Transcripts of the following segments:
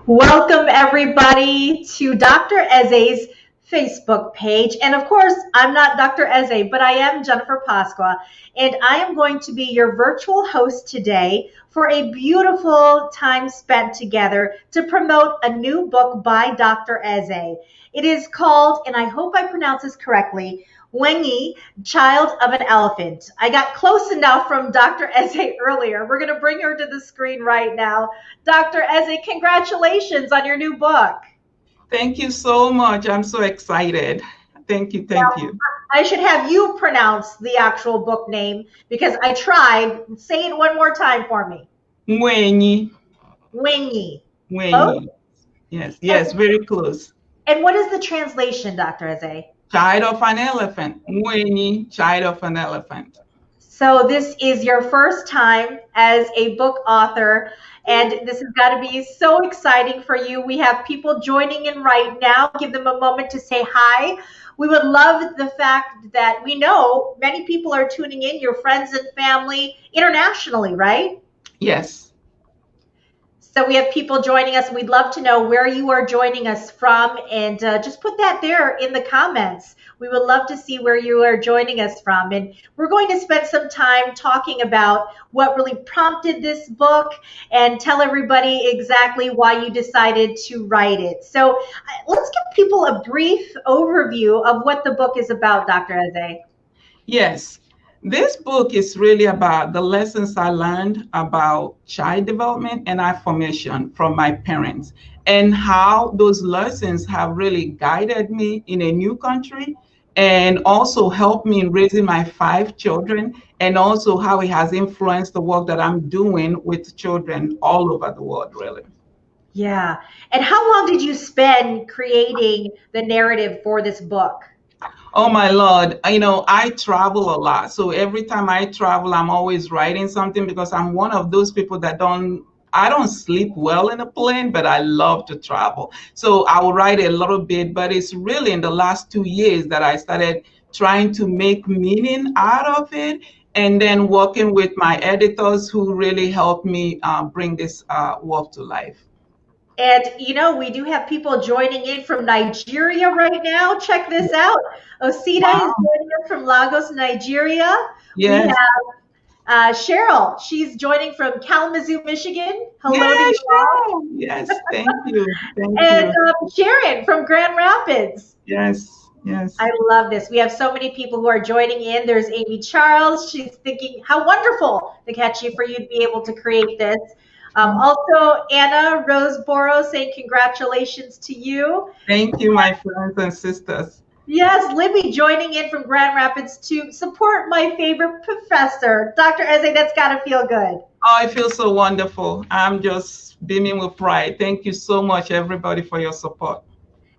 Welcome, everybody, to Dr. Eze's Facebook page. And of course, I'm not Dr. Eze, but I am Jennifer Pasqua. And I am going to be your virtual host today for a beautiful time spent together to promote a new book by Dr. Eze. It is called, and I hope I pronounce this correctly, Nwaenyi, Child of an Elephant. I got close enough from Dr. Eze earlier. We're going to bring her to the screen right now. Dr. Eze, congratulations on your new book. Thank you so much. I'm so excited. Thank you. Thank you. I should have you pronounce the actual book name because I tried. Say it one more time for me. Nwaenyi. Nwaenyi. Nwaenyi. Yes, very close. And what is the translation, Dr. Eze? Child of an elephant. Nwaenyi, child of an elephant. So this is your first time as a book author, and this has got to be so exciting for you. We have people joining in right now. Give them a moment to say hi. We would love the fact that we know many people are tuning in, your friends and family internationally, right? Yes. So we have people joining us. We'd love to know where you are joining us from, and just put that there in the comments. We would love to see where you are joining us from. And we're going to spend some time talking about what really prompted this book and tell everybody exactly why you decided to write it. So let's give people a brief overview of what the book is about, Dr. Eze. Yes. This book is really about the lessons I learned about child development and affirmation from my parents, and how those lessons have really guided me in a new country and also helped me in raising my 5 children, and also how it has influenced the work that I'm doing with children all over the world, really. Yeah. And how long did you spend creating the narrative for this book? Oh my Lord, I travel a lot. So every time I travel, I'm always writing something because I'm one of those people that I don't sleep well in a plane, but I love to travel. So I will write a little bit, but it's really in the last 2 years that I started trying to make meaning out of it, and then working with my editors who really helped me bring this work to life. And, we do have people joining in from Nigeria right now. Check this out. Osita is joining us from Lagos, Nigeria. Yes. We have Cheryl. She's joining from Kalamazoo, Michigan. Hello to you all. Yes, thank you. And Sharon from Grand Rapids. Yes. I love this. We have so many people who are joining in. There's Amy Charles. She's thinking, how wonderful to catch you for you to be able to create this. Also, Anna Roseboro saying congratulations to you. Thank you, my friends and sisters. Yes, Libby joining in from Grand Rapids to support my favorite professor. Dr. Eze, that's got to feel good. Oh, it feels so wonderful. I'm just beaming with pride. Thank you so much, everybody, for your support.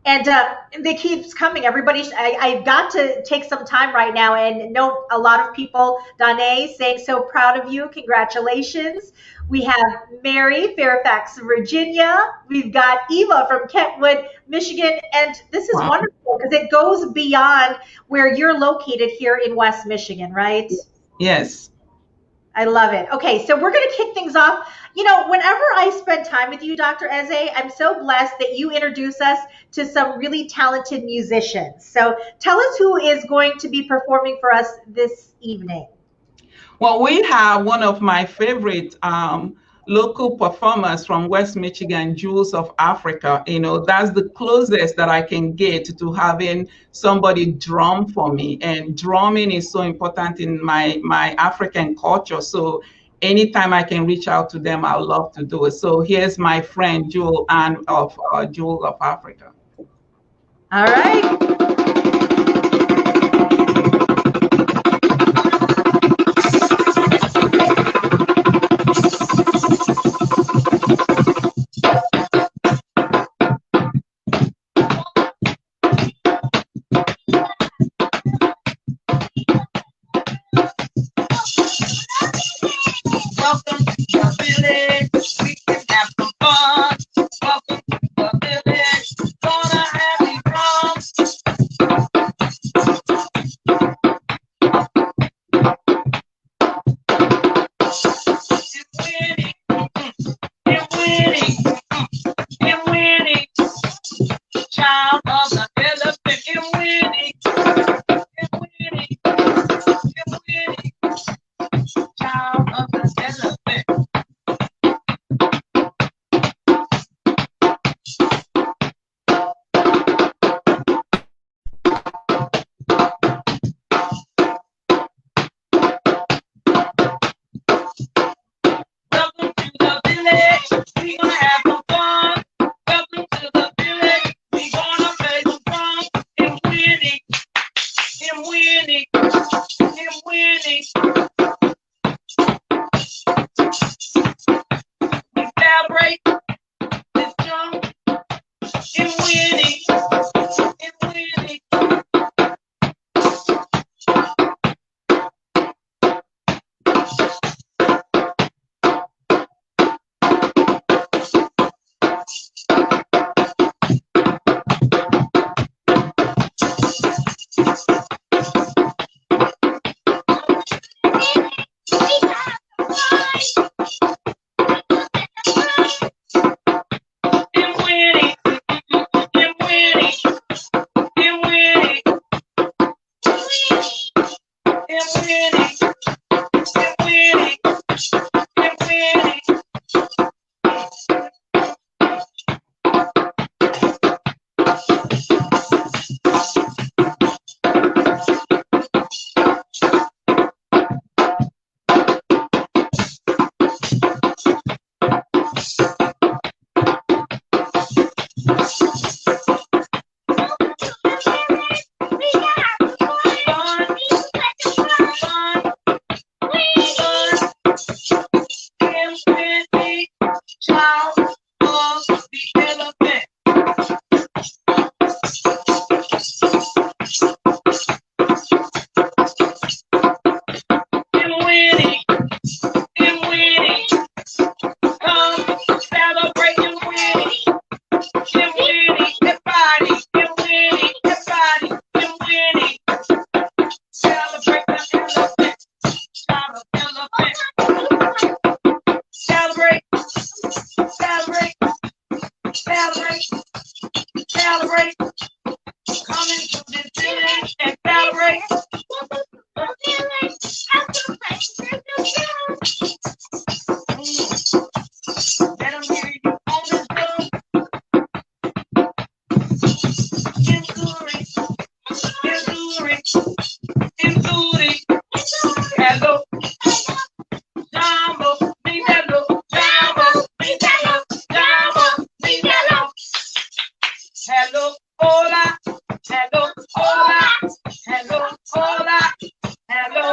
And it keeps coming. Everybody, I've got to take some time right now and note a lot of people. Danae saying so proud of you. Congratulations. We have Mary, Fairfax, Virginia. We've got Eva from Kentwood, Michigan. And this is wonderful because it goes beyond where you're located here in West Michigan, right? Yes. I love it. Okay, so we're going to kick things off. Whenever I spend time with you, Dr. Eze, I'm so blessed that you introduce us to some really talented musicians. So tell us who is going to be performing for us this evening. Well, we have one of my favorite local performers from West Michigan, Jewels of Africa. That's the closest that I can get to having somebody drum for me. And drumming is so important in my African culture. So anytime I can reach out to them, I love to do it. So here's my friend, Jewel Ann of Jewel of Africa. All right. Welcome to the village. We can have some fun. Welcome to the village. Gonna have these drums. child of the elephant. Nwaenyi, Nwaenyi, Nwaenyi, child of the elephant. Welcome to the village. We gonna have some fun. Welcome to the village. We gonna play some fun. Nwaenyi, Nwaenyi, Nwaenyi. We celebrate this drum. Nwaenyi, Nwaenyi. Nwaenyi, Nwaenyi, Nwaenyi, Nwaenyi, Nwaenyi, Nwaenyi. Child of the elephant. Nwaenyi, Nwaenyi, come celebrate Nwaenyi. Nwaenyi, everybody, Nwaenyi, everybody, Nwaenyi. Celebrate the elephant, child of elephant. Celebrate, celebrate, celebrate, celebrate. Come into this village and celebrate. Let them hear you on the drum. Missouri, Missouri, Missouri. Hello, Jambo, me hello, Jambo, me hello, Jambo, me hello. Hello, hola, hello, hola, hello, hola, hello.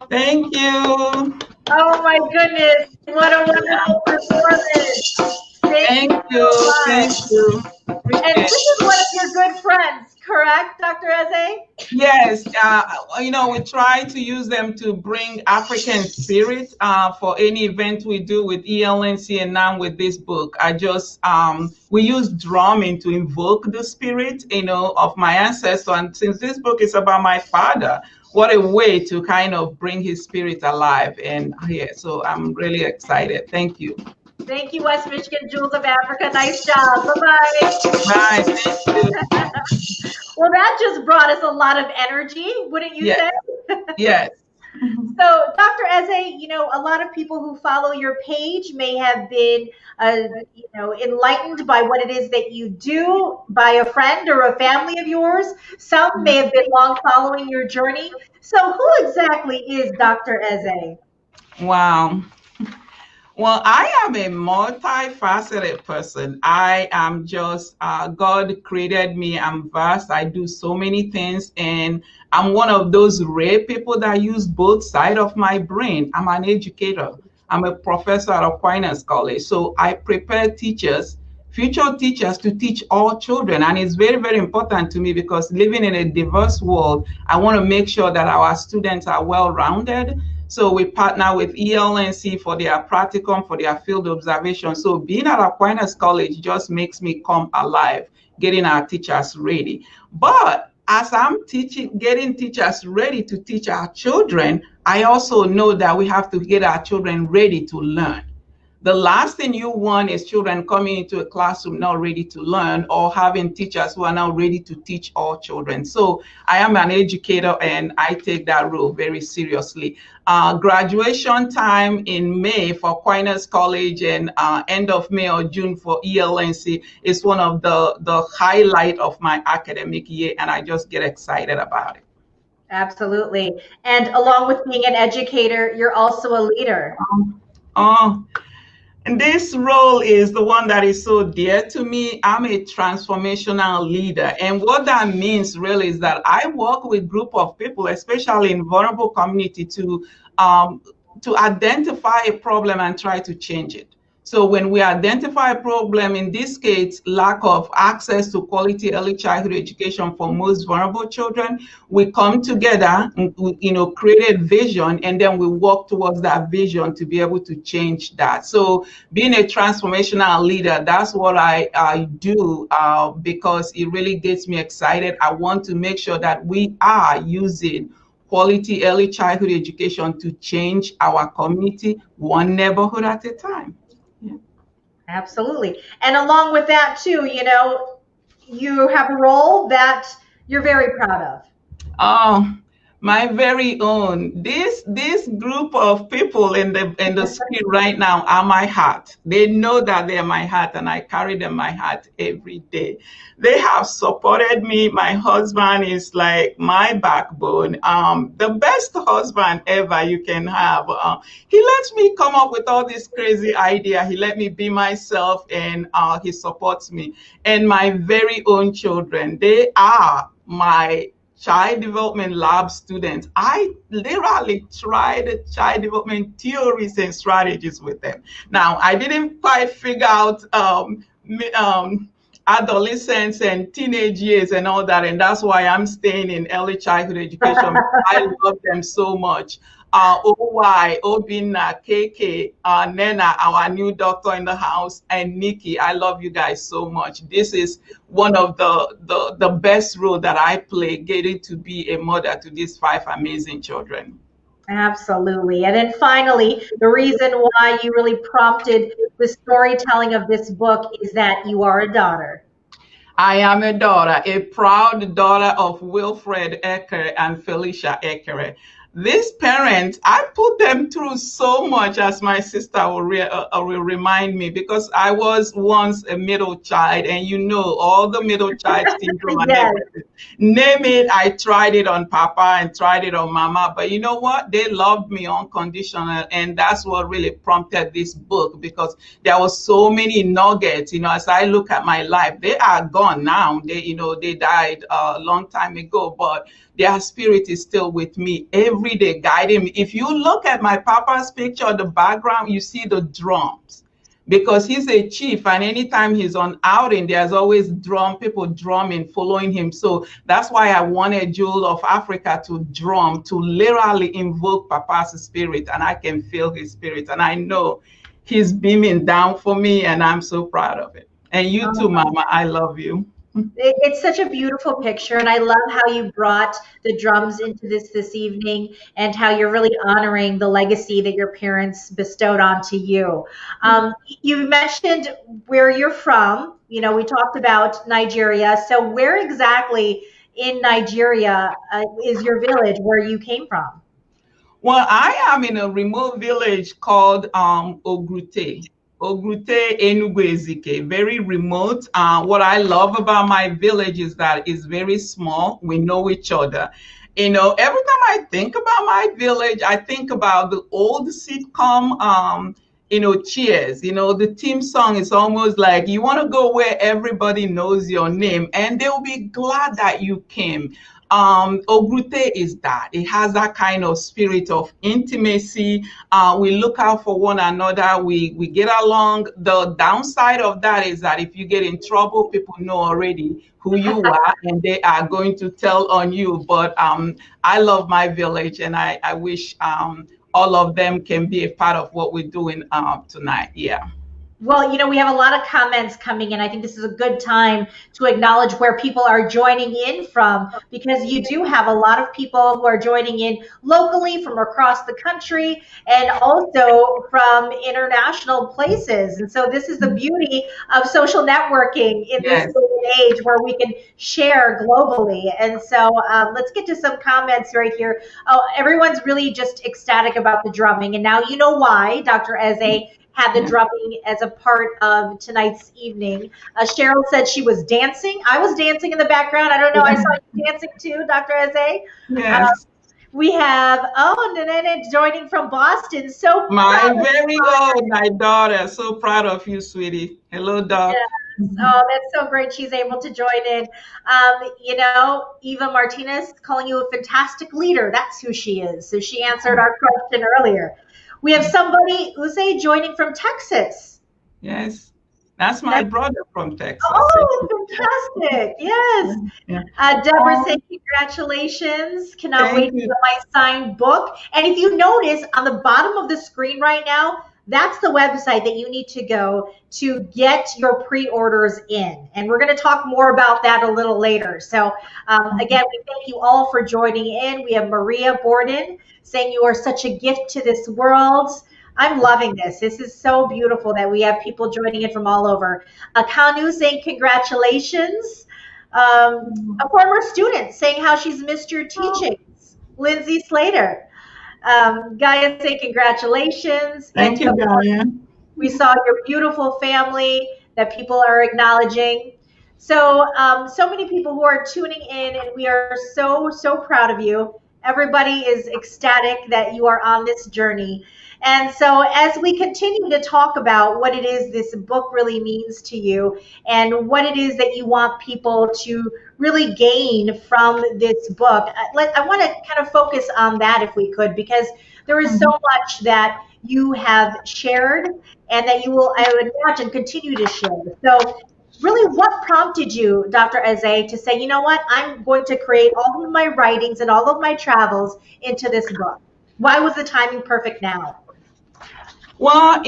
Thank you. Oh my goodness, what a wonderful performance. Thank you. So much. Thank you. And Appreciate this is one of your good friends, correct, Dr. Eze? Yes, we try to use them to bring African spirit for any event we do with ELNC and now with this book. We use drumming to invoke the spirit, of my ancestor. And since this book is about my father, what a way to kind of bring his spirit alive. And yeah, so I'm really excited. Thank you. Thank you, West Michigan Jewels of Africa. Nice job. Bye-bye. Bye. Thank you. Well, that just brought us a lot of energy, wouldn't you Yes. say? Yes. So, Dr. Eze, a lot of people who follow your page may have been, enlightened by what it is that you do by a friend or a family of yours. Some may have been long following your journey. So, who exactly is Dr. Eze? Wow. Well, I am a multifaceted person. I am just, God created me. I'm vast. I do so many things. And I'm one of those rare people that use both sides of my brain. I'm an educator. I'm a professor at Aquinas College. So I prepare teachers, future teachers, to teach all children. And it's very, very important to me because living in a diverse world, I want to make sure that our students are well rounded. So we partner with ELNC for their practicum, for their field observation. So being at Aquinas College just makes me come alive, getting our teachers ready. But as I'm getting teachers ready to teach our children, I also know that we have to get our children ready to learn. The last thing you want is children coming into a classroom not ready to learn, or having teachers who are not ready to teach all children. So I am an educator and I take that role very seriously. Graduation time in May for Aquinas College, and end of May or June for ELNC is one of the highlight of my academic year, and I just get excited about it. Absolutely. And along with being an educator, you're also a leader. Oh, and this role is the one that is so dear to me. I'm a transformational leader. And what that means really is that I work with group of people, especially in vulnerable community, um, to identify a problem and try to change it. So when we identify a problem, in this case, lack of access to quality early childhood education for most vulnerable children, we come together, create a vision, and then we work towards that vision to be able to change that. So being a transformational leader, that's what I do, because it really gets me excited. I want to make sure that we are using quality early childhood education to change our community one neighborhood at a time. Yeah. Absolutely. And along with that, too, you have a role that you're very proud of. Oh, my very own. This group of people in the screen right now are my heart. They know that they're my heart, and I carry them my heart every day. They have supported me. My husband is like my backbone. The best husband ever you can have. He lets me come up with all this crazy idea. He let me be myself, and he supports me. And my very own children, they are my child development lab students. I literally tried child development theories and strategies with them. Now, I didn't quite figure out adolescence and teenage years and all that, and that's why I'm staying in early childhood education. I love them so much. OY, Obina, KK, Nena, our new doctor in the house, and Nikki. I love you guys so much. This is one of the best role that I play, getting to be a mother to these five amazing children. Absolutely. And then finally, the reason why you really prompted the storytelling of this book is that you are a daughter. I am a daughter, a proud daughter of Wilfred Ecker and Felicia Ecker. These parents, I put them through so much, as my sister will remind me, because I was once a middle child, and all the middle child syndrome and Yes. everything. Name it, I tried it on Papa and tried it on Mama, but you know what? They loved me unconditional, and that's what really prompted this book, because there was so many nuggets. As I look at my life, they are gone now. They died a long time ago, but their spirit is still with me every day, guiding me. If you look at my papa's picture, the background, you see the drums, because he's a chief, and anytime he's on outing, there's always people drumming, following him. So that's why I wanted Jewel of Africa to drum, to literally invoke papa's spirit, and I can feel his spirit, and I know he's beaming down for me, and I'm so proud of it. And you too, Mama, I love you. It's such a beautiful picture, and I love how you brought the drums into this evening, and how you're really honoring the legacy that your parents bestowed onto you. You mentioned where you're from. We talked about Nigeria. So where exactly in Nigeria is your village where you came from? Well, I am in a remote village called Ogrute. Ogrute Enugu Ezike, very remote. What I love about my village is that it's very small. We know each other. Every time I think about my village, I think about the old sitcom, Cheers. The theme song is almost like you want to go where everybody knows your name, and they'll be glad that you came. Ogrute is that. It has that kind of spirit of intimacy. We look out for one another. We get along. The downside of that is that if you get in trouble, people know already who you are, and they are going to tell on you. But I love my village, and I wish all of them can be a part of what we're doing tonight. Yeah. Well, we have a lot of comments coming in. I think this is a good time to acknowledge where people are joining in from, because you do have a lot of people who are joining in locally from across the country and also from international places. And so this is the beauty of social networking in this day Yes. and age where we can share globally. And so let's get to some comments right here. Oh, everyone's really just ecstatic about the drumming. And now you know why Dr. Eze had the Yeah. drumming as a part of tonight's evening. Cheryl said she was dancing. I was dancing in the background. I don't know. I saw you dancing too, Dr. Eze. Uh, Yes. we have, Nene joining from Boston. So My proud of very own, my daughter. So proud of you, sweetie. Hello, you. Doc. Oh, that's so great. She's able to join in. Eva Martinez calling you a fantastic leader. That's who she is. So she answered our question earlier. We have somebody, Uze, joining from Texas. Yes. That's my That's, brother from Texas. oh, fantastic. Yes. Yeah. Deborah Oh, saying congratulations. Cannot wait thank to you. get my signed book. And if you notice on the bottom of the screen right now, that's the website that you need to go to get your pre-orders in. And we're going to talk more about that a little later. So again, we thank you all for joining in. We have Maria Borden saying you are such a gift to this world. I'm loving this. This is so beautiful that we have people joining in from all over. Kanu saying congratulations. A former student saying how she's missed your teachings. Lindsay Slater. Gaia saying congratulations. And Thank you, Gaia. we saw your beautiful family that people are acknowledging. So, so many people who are tuning in, and we are so, so proud of you. Everybody is ecstatic that you are on this journey. And so, as we continue to talk about what it is this book really means to you and what it is that you want people to really gain from this book, I want to kind of focus on that if we could, because there is so much that you have shared and that you will, I would imagine, continue to share. So, really, what prompted you, Dr. Eze, to say, you know what, I'm going to create all of my writings and all of my travels into this book? Why was the timing perfect now? Well,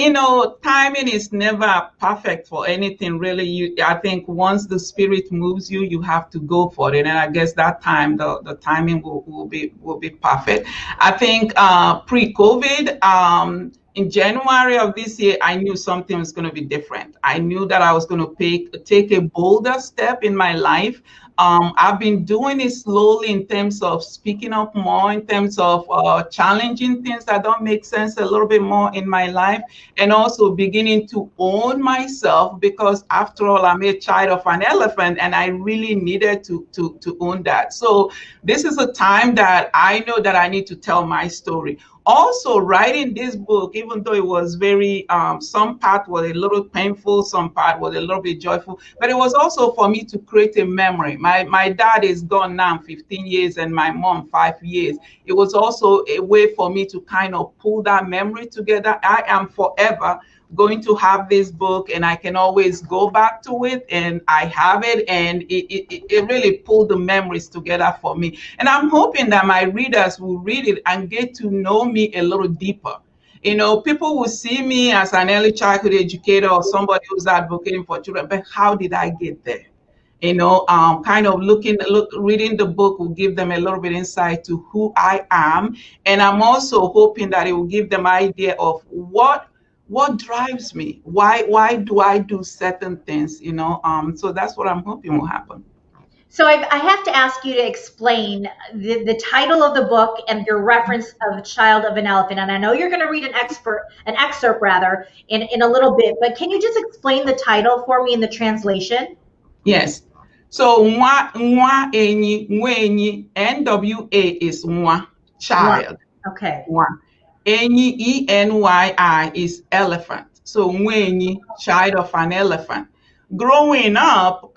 timing is never perfect for anything, really. I think once the spirit moves you, you have to go for it. And I guess that time, the timing will be perfect. I think pre-COVID, in January of this year, I knew something was going to be different. I knew that I was going to take a bolder step in my life. I've been doing it slowly in terms of speaking up more, in terms of challenging things that don't make sense a little bit more in my life, and also beginning to own myself, because after all, I'm a child of an elephant and I really needed to own that. So this is a time that I know that I need to tell my story. Also, writing this book, even though it was very, some part was a little painful, some part was a little bit joyful, but it was also for me to create a memory. My dad is gone now 15 years and my mom 5 years. It was also a way for me to kind of pull that memory together. I am forever going to have this book and I can always go back to it, and I have it, and it really pulled the memories together for me. And I'm hoping that my readers will read it and get to know me a little deeper. People will see me as an early childhood educator or somebody who's advocating for children, but how did I get there? Kind of reading the book will give them a little bit insight to who I am. And I'm also hoping that it will give them an idea of what drives me. Why do I do certain things? So that's what I'm hoping will happen. So I have to ask you to explain the title of the book and your reference of Child of an Elephant. And I know you're going to read an excerpt rather, in a little bit, but can you just explain the title for me in the translation? Yes. So Nwaenyi, NWA is Nwa, child. Okay. Nwa. Enyi, ENYI is elephant. So Nwaenyi, child of an elephant. Growing up,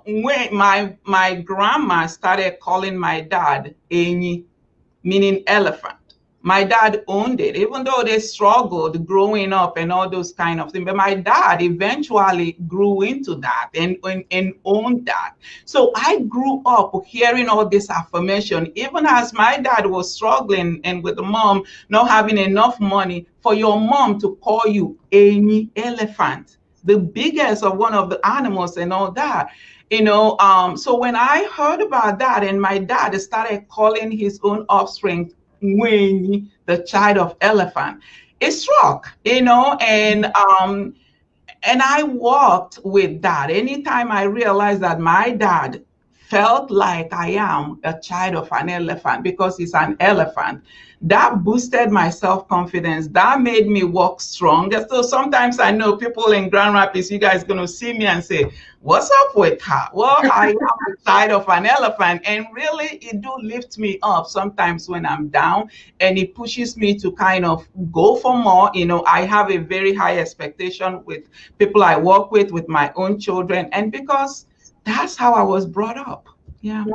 when my grandma started calling my dad Enyi, meaning elephant. My dad owned it, even though they struggled growing up and all those kind of things. But my dad eventually grew into that and owned that. So I grew up hearing all this affirmation, even as my dad was struggling and with the mom not having enough money, for your mom to call you Enyi, elephant. the biggest of one of the animals and all that. So when I heard about that, and my dad started calling his own offspring Nwaenyi, the child of elephant, it struck, and I walked with that. Anytime I realized that my dad felt like I am a child of an elephant because he's an elephant, that boosted my self confidence. That made me walk stronger. So sometimes I know people in Grand Rapids, you guys going to see me and say, "What's up with her?" Well, I am the child of an elephant. And really, it do lift me up sometimes when I'm down, and it pushes me to kind of go for more. I have a very high expectation with people I work with my own children, and because that's how I was brought up. Yeah.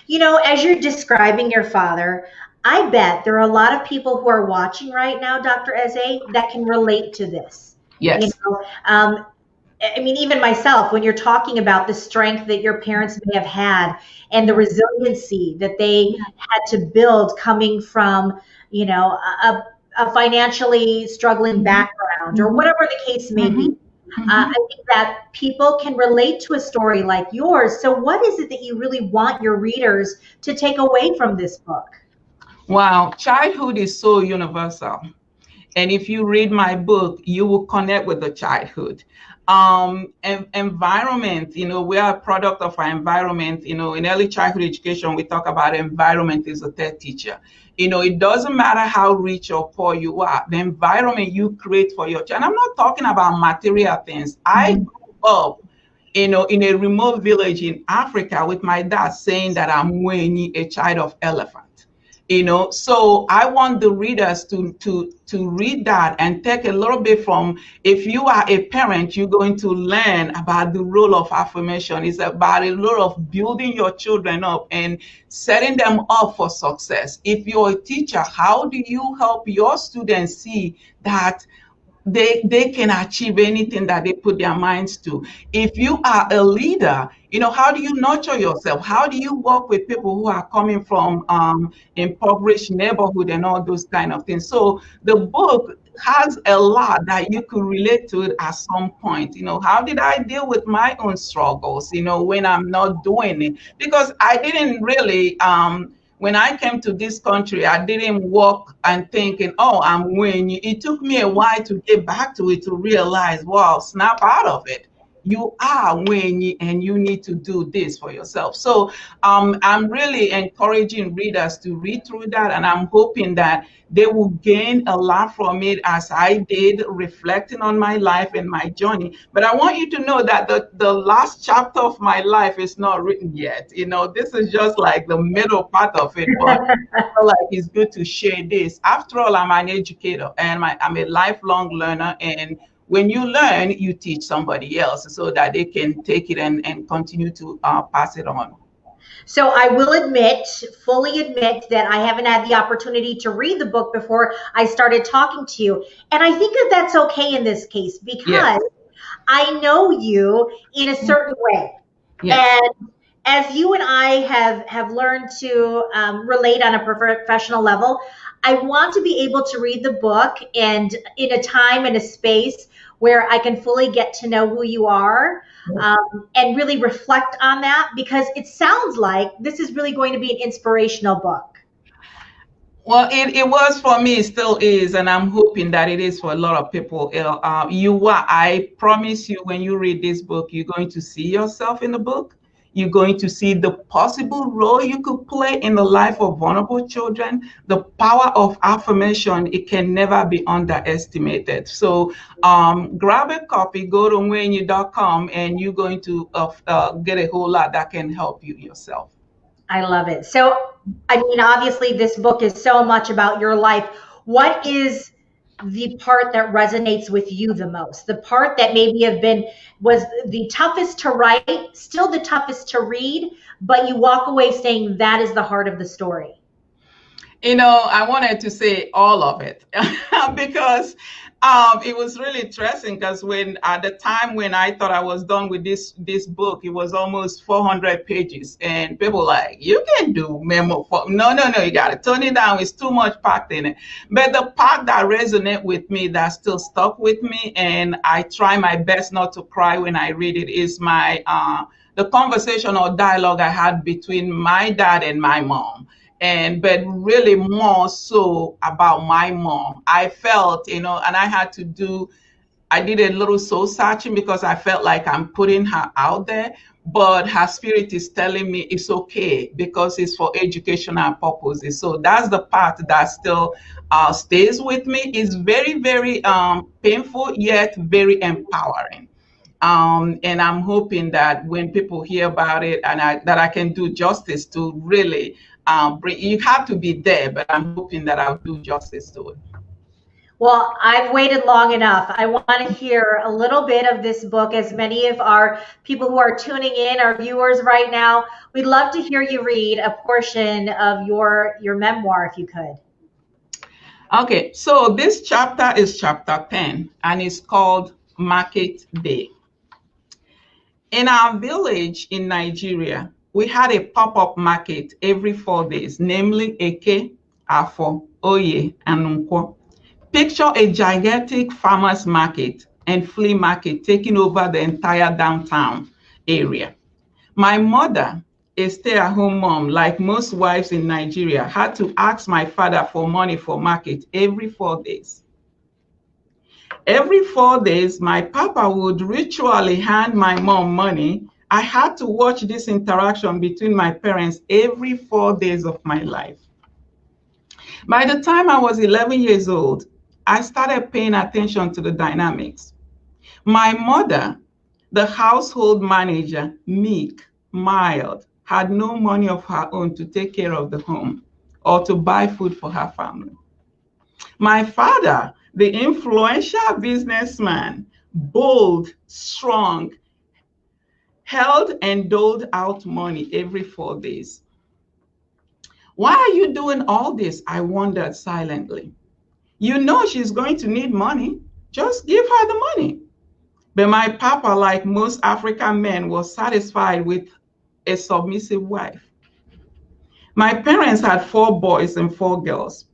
Yeah. As you're describing your father, I bet there are a lot of people who are watching right now, Dr. Eze, that can relate to this. You Yes. know, um, I mean, even myself, when you're talking about the strength that your parents may have had and the resiliency that they had to build coming from, a financially struggling Mhm. background or Mhm. whatever the case may be. Mhm. I Mhm. think that people can relate to a story like yours. So, what is it that you really want your readers to take away from this book? Wow, childhood is so universal. And if you read my book, you will connect with the childhood. Environment, we are a product of our environment. In early childhood education, we talk about environment is a third teacher. It doesn't matter how rich or poor you are, the environment you create for your child. And I'm not talking about material things. I Mhm. grew up in a remote village in Africa with my dad saying that I'm Nwaenyi, a child of elephant. So I want the readers to read that and take a little bit from. If you are a parent, you're going to learn about the role of affirmation. It's about a lot of building your children up and setting them up for success. If you're a teacher, how do you help your students see that they can achieve anything that they put their minds to? If you are a leader, how do you nurture yourself? How do you work with people who are coming from impoverished neighborhood and all those kind of things? So the book has a lot that you could relate to it at some point. How did I deal with my own struggles, when I'm not doing it? Because I didn't really when I came to this country, I didn't walk and thinking, "Oh, I'm winning." It took me a while to get back to it, to realize, wow, snap out of it. You are winning and you need to do this for yourself. So I'm really encouraging readers to read through that, and I'm hoping that they will gain a lot from it as I did, reflecting on my life and my journey. But I want you to know that the last chapter of my life is not written yet. This is just like the middle part of it, but I feel like it's good to share this. After all, I'm an educator and I'm a lifelong learner. And when you learn, you teach somebody else so that they can take it and continue to pass it on. So I will fully admit that I haven't had the opportunity to read the book before I started talking to you. And I think that that's okay in this case because Yes, I know you in a certain way. yes. And as you and I have learned to relate on a professional level, I want to be able to read the book and in a time and a space where I can fully get to know who you are and really reflect on that because it sounds like this is really going to be an inspirational book. Well, it was for me, it still is, and I'm hoping that it is for a lot of people. I promise you, when you read this book, you're going to see yourself in the book. You're going to see the possible role you could play in the life of vulnerable children. The power of affirmation, it can never be underestimated. So grab a copy, go to nwaenyi.com, and you're going to get a whole lot that can help you yourself. I love it. So, I mean, obviously, this book is so much about your life. What is the part that resonates with you the most? The part that maybe was the toughest to write, still the toughest to read, but you walk away saying that is the heart of the story. I wanted to say all of it because it was really interesting because when at the time when I thought I was done with this book, it was almost 400 pages, and people were like, you can do memo for no, you got to tone it down. It's too much packed in it. But the part that resonate with me, that still stuck with me, and I try my best not to cry when I read it, is my the conversation or dialogue I had between my dad and my mom, and but really more so about my mom. I felt, and I did a little soul searching because I felt like I'm putting her out there, but her spirit is telling me it's okay because it's for educational purposes. So that's the part that still stays with me. It's very, very painful, yet very empowering. And I'm hoping that when people hear about it, and that I can do justice to really bring. You have to be there, but I'm hoping that I'll do justice to it. Well, I've waited long enough. I want to hear a little bit of this book, as many of our people who are tuning in, our viewers right now. We'd love to hear you read a portion of your memoir, if you could. Okay, so this chapter is chapter 10, and it's called Market Day. In our village in Nigeria, we had a pop-up market every 4 days, namely Eke, Afo, Oye, and Nkwo. Picture a gigantic farmers market and flea market taking over the entire downtown area. My mother, a stay-at-home mom, like most wives in Nigeria, had to ask my father for money for market every 4 days. Every 4 days, my papa would ritually hand my mom money. I had to watch this interaction between my parents every 4 days of my life. By the time I was 11 years old, I started paying attention to the dynamics. My mother, the household manager, meek, mild, had no money of her own to take care of the home or to buy food for her family. My father, the influential businessman, bold, strong, held and doled out money every 4 days. Why are you doing all this? I wondered silently. You know she's going to need money. Just give her the money. But my papa, like most African men, was satisfied with a submissive wife. My parents had 4 boys and 4 girls.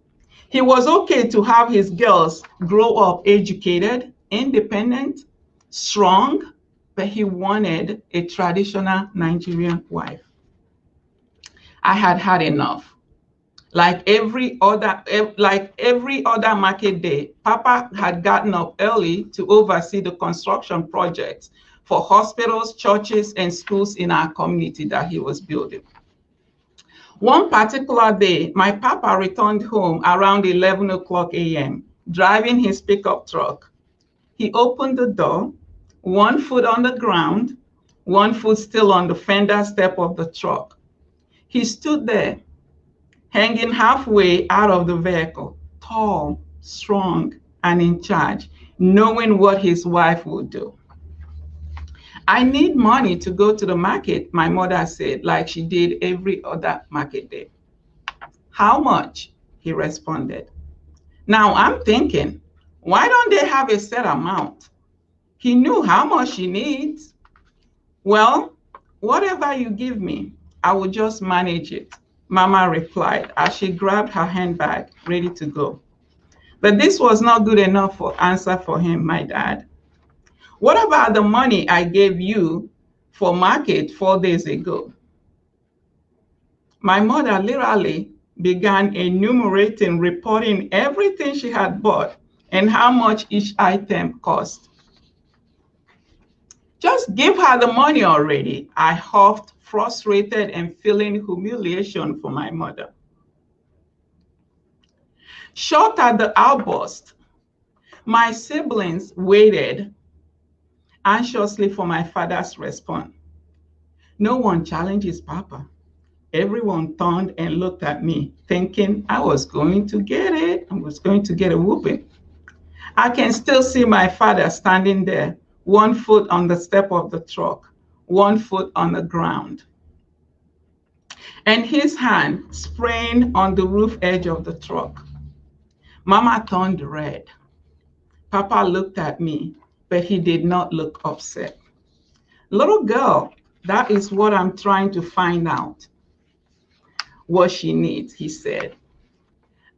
He was okay to have his girls grow up educated, independent, strong, but he wanted a traditional Nigerian wife. I had had enough. Like every other market day, Papa had gotten up early to oversee the construction projects for hospitals, churches, and schools in our community that he was building. One particular day, my papa returned home around 11 o'clock a.m., driving his pickup truck. He opened the door, one foot on the ground, one foot still on the fender step of the truck. He stood there, hanging halfway out of the vehicle, tall, strong, and in charge, knowing what his wife would do. I need money to go to the market, my mother said, like she did every other market day. How much? He responded. Now I'm thinking, why don't they have a set amount? He knew how much she needs. Well, whatever you give me, I will just manage it, Mama replied as she grabbed her handbag, ready to go. But this was not good enough for answer for him, my dad. What about the money I gave you for market 4 days ago? My mother literally began enumerating, reporting everything she had bought and how much each item cost. Just give her the money already, I huffed, frustrated and feeling humiliation for my mother. Short at the outburst, my siblings waited anxiously for my father's response. No one challenged his papa. Everyone turned and looked at me, thinking I was going to get it. I was going to get a whooping. I can still see my father standing there, one foot on the step of the truck, one foot on the ground. and his hand spraying on the roof edge of the truck. Mama turned red. Papa looked at me, but he did not look upset. Little girl, that is what I'm trying to find out what she needs, he said.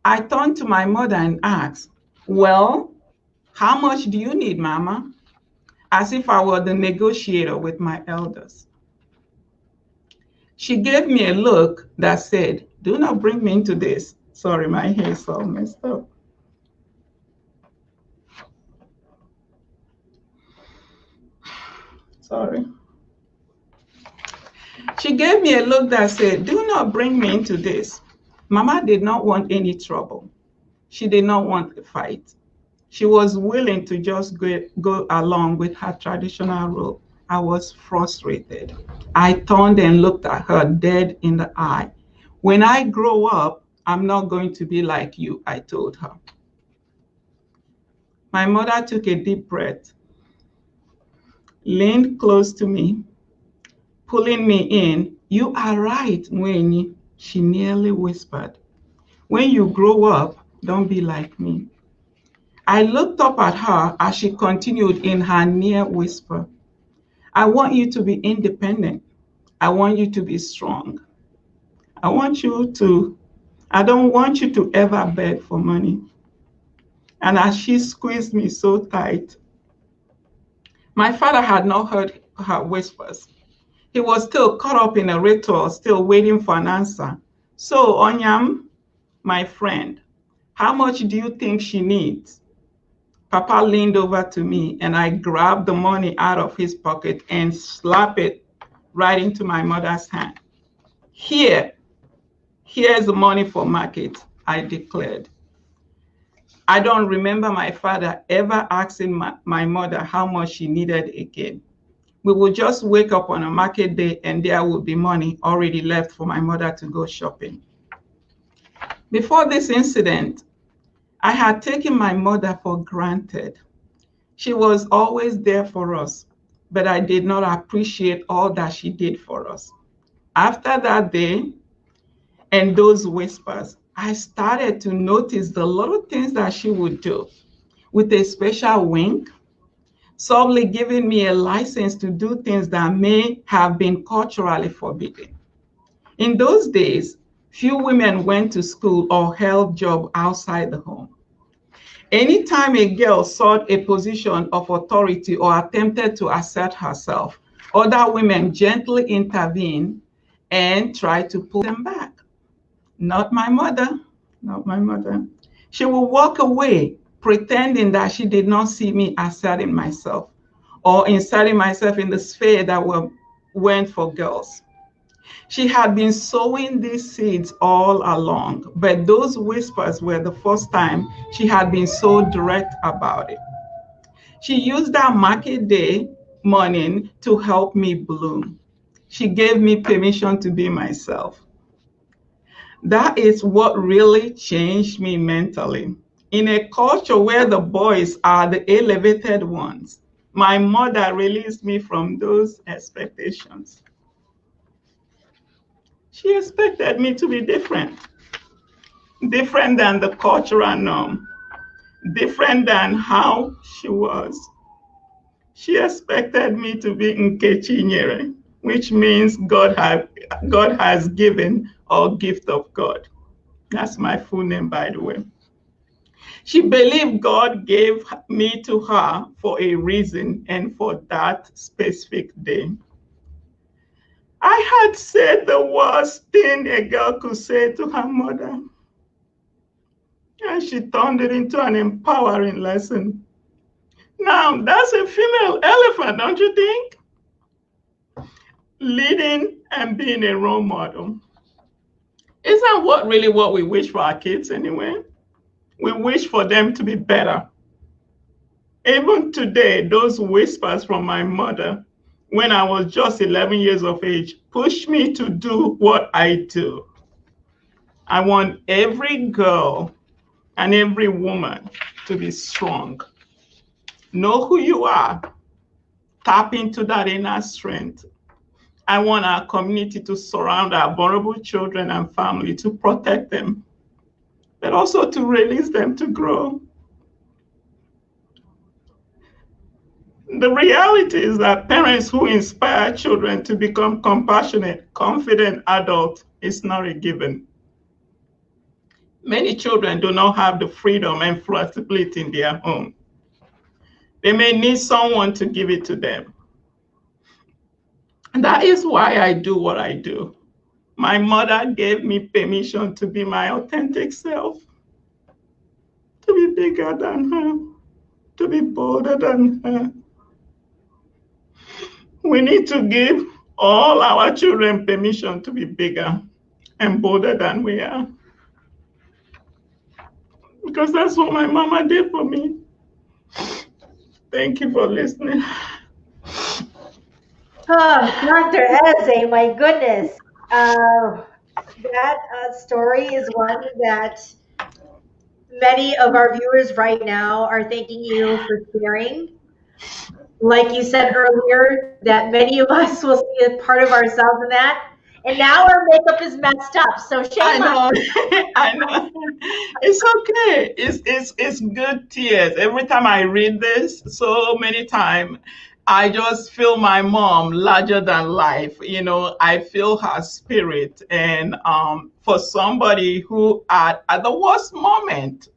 I turned to my mother and asked, well, how much do you need, Mama? As if I were the negotiator with my elders. She gave me a look that said, do not bring me into this. Sorry, my hair is all messed up. Sorry. She gave me a look that said, do not bring me into this. Mama did not want any trouble. She did not want a fight. She was willing to just go along with her traditional role. I was frustrated. I turned and looked at her dead in the eye. When I grow up, I'm not going to be like you, I told her. My mother took a deep breath, leaned close to me, pulling me in. You are right, Nwaenyi, she nearly whispered. When you grow up, don't be like me. I looked up at her as she continued in her near whisper. I want you to be independent. I want you to be strong. I don't want you to ever beg for money. And as she squeezed me so tight, my father had not heard her whispers. He was still caught up in a ritual, still waiting for an answer. So, Onyam, my friend, how much do you think she needs? Papa leaned over to me and I grabbed the money out of his pocket and slapped it right into my mother's hand. Here's the money for market, I declared. I don't remember my father ever asking my mother how much she needed again. We would just wake up on a market day and there would be money already left for my mother to go shopping. Before this incident, I had taken my mother for granted. She was always there for us, but I did not appreciate all that she did for us. After that day and those whispers, I started to notice the little things that she would do with a special wink, subtly giving me a license to do things that may have been culturally forbidden. In those days, few women went to school or held jobs outside the home. Anytime a girl sought a position of authority or attempted to assert herself, other women gently intervened and tried to pull them back. Not my mother, not my mother. She would walk away, pretending that she did not see me asserting myself or inserting myself in the sphere that went for girls. She had been sowing these seeds all along, but those whispers were the first time she had been so direct about it. She used that market day morning to help me bloom. She gave me permission to be myself. That is what really changed me mentally. In a culture where the boys are the elevated ones, my mother released me from those expectations. She expected me to be different than the cultural norm, different than how she was. She expected me to be Nkechinyere, which means God has given or gift of God. That's my full name, by the way. She believed God gave me to her for a reason and for that specific day. I had said the worst thing a girl could say to her mother, and she turned it into an empowering lesson. Now, that's a female elephant, don't you think? Leading and being a role model. Isn't what really what we wish for our kids anyway? We wish for them to be better. Even today, those whispers from my mother when I was just 11 years of age pushed me to do what I do. I want every girl and every woman to be strong. Know who you are. Tap into that inner strength I want our community to surround our vulnerable children and family, to protect them, but also to release them to grow. The reality is that parents who inspire children to become compassionate, confident adults is not a given. Many children do not have the freedom and flexibility in their home. They may need someone to give it to them. And that is why I do what I do. My mother gave me permission to be my authentic self, to be bigger than her, to be bolder than her. We need to give all our children permission to be bigger and bolder than we are. Because that's what my mama did for me. Thank you for listening. Oh, Dr. Eze, my goodness. That story is one that many of our viewers right now are thanking you for sharing. Like you said earlier, that many of us will see a part of ourselves in that. And now our makeup is messed up, so I shame on know, I know. It's okay. It's good tears. Every time I read this, so many times, I just feel my mom larger than life. I feel her spirit. And for somebody who at the worst moment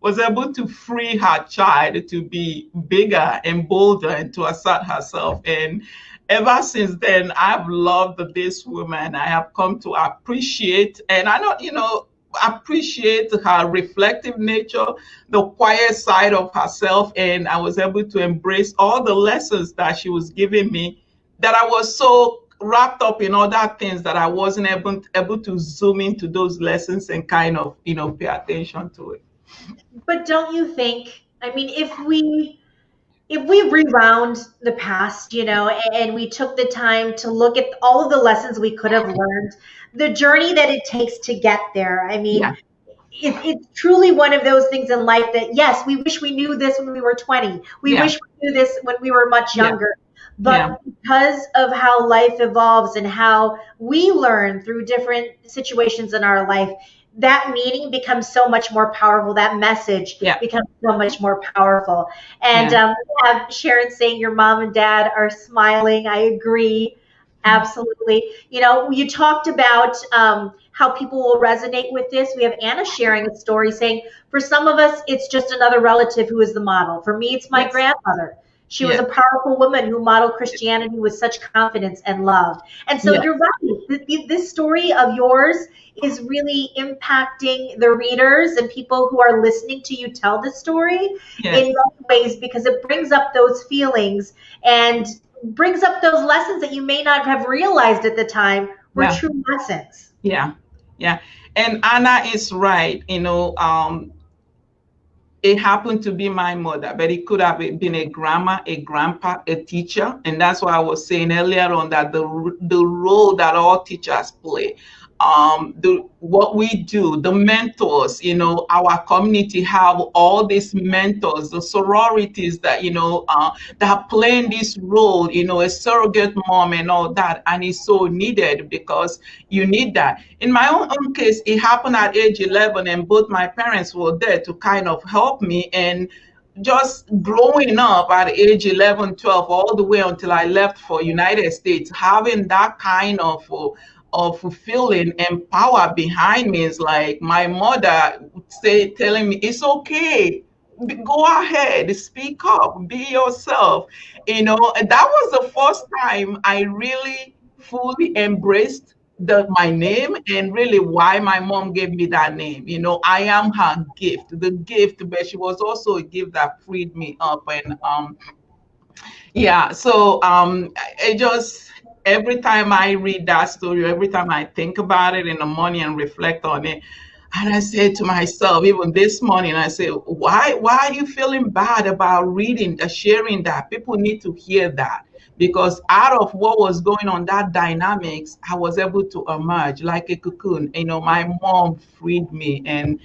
was able to free her child to be bigger and bolder and to assert herself. And ever since then, I've loved this woman. I have come to appreciate, and I know, appreciate her reflective nature, the quiet side of herself. And I was able to embrace all the lessons that she was giving me, that I was so wrapped up in other things that I wasn't able to zoom into those lessons and kind of, pay attention to it. But don't you think, I mean, if we rewound the past, and we took the time to look at all of the lessons we could have learned, the journey that it takes to get there, I Yeah, mean, it's truly one of those things in life that, yes, we wish we knew this when we were 20. We yeah, wish we knew this when we were much yeah, younger. yeah, But because of how life evolves and how we learn through different situations in our life, that meaning becomes so much more powerful. That message yeah, becomes so much more powerful. And yeah. we have Sharon saying your mom and dad are smiling. I agree. Absolutely. You talked about how people will resonate with this. We have Anna sharing a story saying, for some of us, it's just another relative who is the model. For me, it's my Yes, grandmother. She was yes, a powerful woman who modeled Christianity with such confidence and love. And so yes, you're right. This story of yours is really impacting the readers and people who are listening to you tell the story in yes, many ways, because it brings up those feelings and brings up those lessons that you may not have realized at the time were yeah, true lessons. yeah, yeah. And Anna is right. It happened to be my mother, but it could have been a grandma, a grandpa, a teacher. And that's why I was saying earlier on that the role that all teachers play, what we do, the mentors, our community have all these mentors, the sororities that, that are playing this role, a surrogate mom and all that. And it's so needed because you need that. In my own case, it happened at age 11, and both my parents were there to kind of help me. And just growing up at age 11, 12, all the way until I left for United States, having that kind of feeling and power behind me is like my mother would say, telling me, it's okay. Go ahead, speak up, be yourself. And that was the first time I really fully embraced my name and really why my mom gave me that name. I am her gift, the gift, but she was also a gift that freed me up. And yeah, so I just every time I read that story, every time I think about it in the morning and reflect on it, and I say to myself, even this morning, I say, why are you feeling bad about reading, sharing that? People need to hear that. Because out of what was going on, that dynamics, I was able to emerge like a cocoon. My mom freed me, and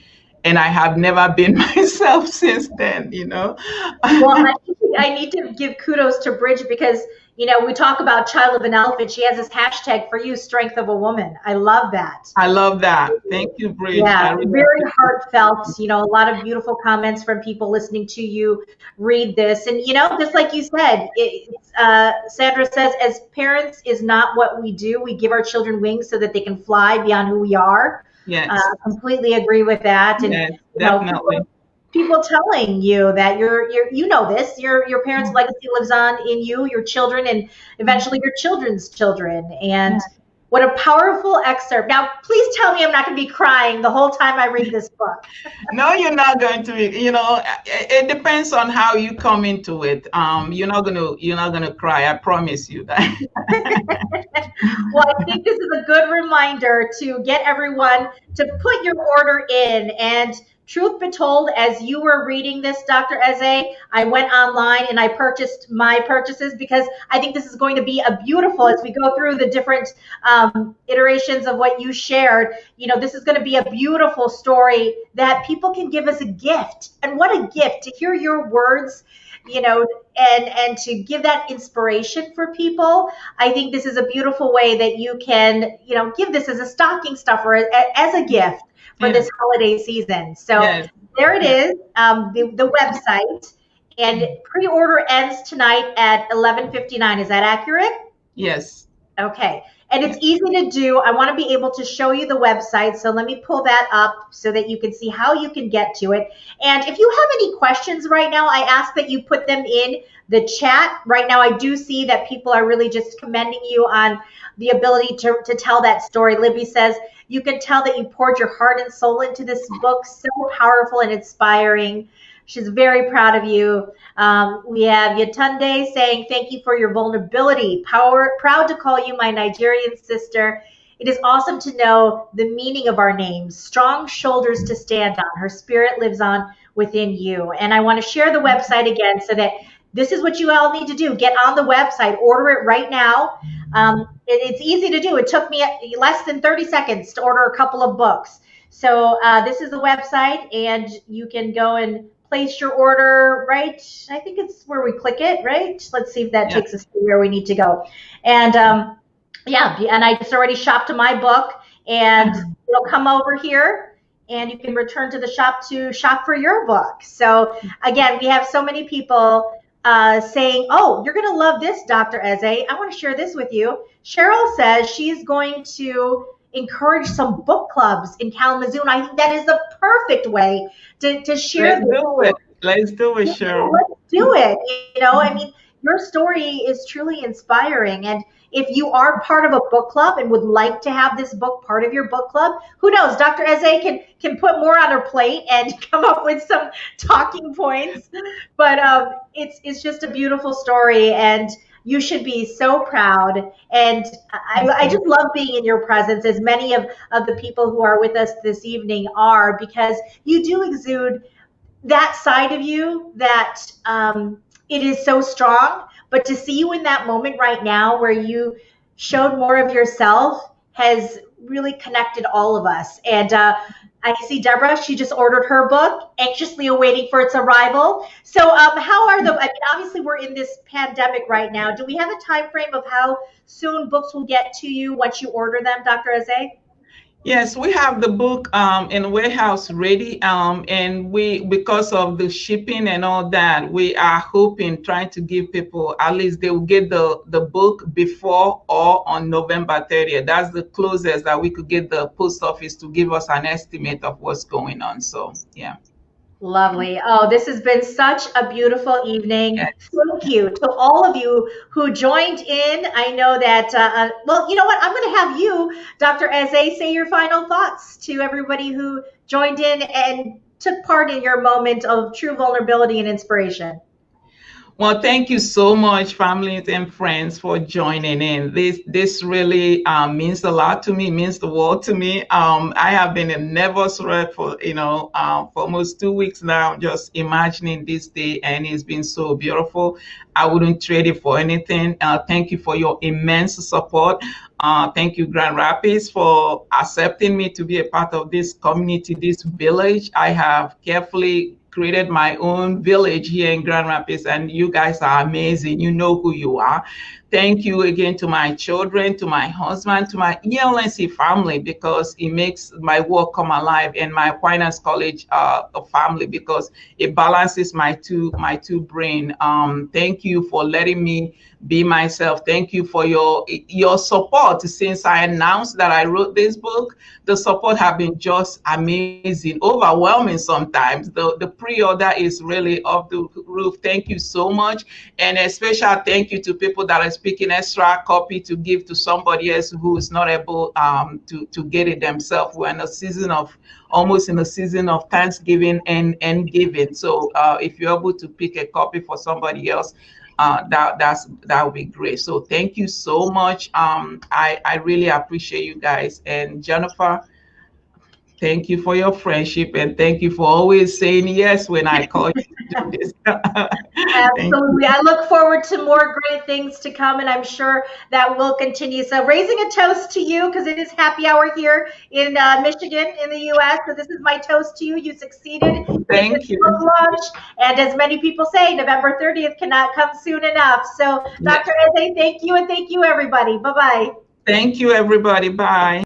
I have never been myself since then. Well, I need to give kudos to Bridge because we talk about child of an elephant. She has this hashtag for you, strength of a woman. I love that. I love that. Thank you, Bridge. Yeah, I really very appreciate heartfelt. A lot of beautiful comments from people listening to you read this. And, just like you said, Sandra says, as parents is not what we do. We give our children wings so that they can fly beyond who we are. Yes, Completely agree with that. And, yes, definitely. people telling you that this, your parents' legacy lives on in you, your children, and eventually your children's children. And what a powerful excerpt. Now, please tell me I'm not going to be crying the whole time I read this book. No, you're not going to be, it depends on how you come into it. You're not gonna cry. I promise you that. Well, I think this is a good reminder to get everyone to put your order in. And truth be told, as you were reading this, Dr. Eze, I went online and I purchased my purchases because I think this is going to be a beautiful, as we go through the different iterations of what you shared, this is going to be a beautiful story that people can give as a gift. And what a gift to hear your words, and to give that inspiration for people. I think this is a beautiful way that you can, give this as a stocking stuffer, as a gift for this holiday season. So there it is, the website, and pre-order ends tonight at 11:59. Is that accurate? Yes. Okay. And it's easy to do. I want to be able to show you the website. So let me pull that up so that you can see how you can get to it. And if you have any questions right now, I ask that you put them in the chat. Right now, I do see that people are really just commending you on the ability to tell that story. Libby says, you can tell that you poured your heart and soul into this book. So powerful and inspiring. She's very proud of you. We have Yatunde saying, thank you for your vulnerability. Proud to call you my Nigerian sister. It is awesome to know the meaning of our names. Strong shoulders to stand on. Her spirit lives on within you. And I want to share the website again so that this is what you all need to do. Get on the website. Order it right now. It's easy to do. It took me less than 30 seconds to order a couple of books. So this is the website, and you can go and place your order, right? I think it's where we click it, right? Let's see if that takes us to where we need to go. And and I just already shopped my book, and it'll come over here, and you can return to the shop to shop for your book. So again, we have so many people saying, oh, you're going to love this, Dr. Eze. I want to share this with you. Cheryl says she's going to encourage some book clubs in Kalamazoo. And I think that is the perfect way to share. Let's do it, Cheryl. Let's do it. I mean, your story is truly inspiring. And if you are part of a book club and would like to have this book part of your book club, who knows? Dr. Eze can put more on her plate and come up with some talking points. But it's just a beautiful story, and you should be so proud. And I just love being in your presence, as many of the people who are with us this evening are, because you do exude that side of you that it is so strong. But to see you in that moment right now where you showed more of yourself has really connected all of us. And I see Deborah, she just ordered her book, anxiously awaiting for its arrival. So how are obviously we're in this pandemic right now. Do we have a time frame of how soon books will get to you once you order them, Dr. Eze? Yes, we have the book in warehouse ready, and because of the shipping and all that, we are trying to give people, at least they will get the book before or on November 30th. That's the closest that we could get the post office to give us an estimate of what's going on. So, yeah. Lovely. Oh, this has been such a beautiful evening. Yes. Thank you to all of you who joined in. I know that, well, you know what? I'm going to have you, Dr. Eze, say your final thoughts to everybody who joined in and took part in your moment of true vulnerability and inspiration. Well, thank you so much, families and friends, for joining in. This really means a lot to me, means the world to me. I have been a nervous wreck for almost 2 weeks now, just imagining this day, and it's been so beautiful. I wouldn't trade it for anything. Thank you for your immense support. Thank you, Grand Rapids, for accepting me to be a part of this community, this village. I have carefully created my own village here in Grand Rapids, and you guys are amazing. You know who you are. Thank you again to my children, to my husband, to my ELNC family, because it makes my work come alive, and my Aquinas College family, because it balances my two brain. Thank you for letting me be myself. Thank you for your support since I announced that I wrote this book. The support have been just amazing, overwhelming sometimes. The pre-order is really off the roof. Thank you so much. And a special thank you to people that are speaking extra copy to give to somebody else who is not able to get it themselves. We're in a season of almost in a season of Thanksgiving and giving. So if you're able to pick a copy for somebody else, that would be great. So thank you so much. I really appreciate you guys. And Jennifer, thank you for your friendship, and thank you for always saying yes when I call you to do this. Thank Absolutely. I look forward to more great things to come, and I'm sure that will continue. So, raising a toast to you because it is happy hour here in Michigan, in the U.S. So, this is my toast to you. You succeeded in this thank book you. launch. And as many people say, November 30th cannot come soon enough. So, Yeah. Dr. Eze, thank you, and thank you, everybody. Bye bye. Thank you, everybody. Bye.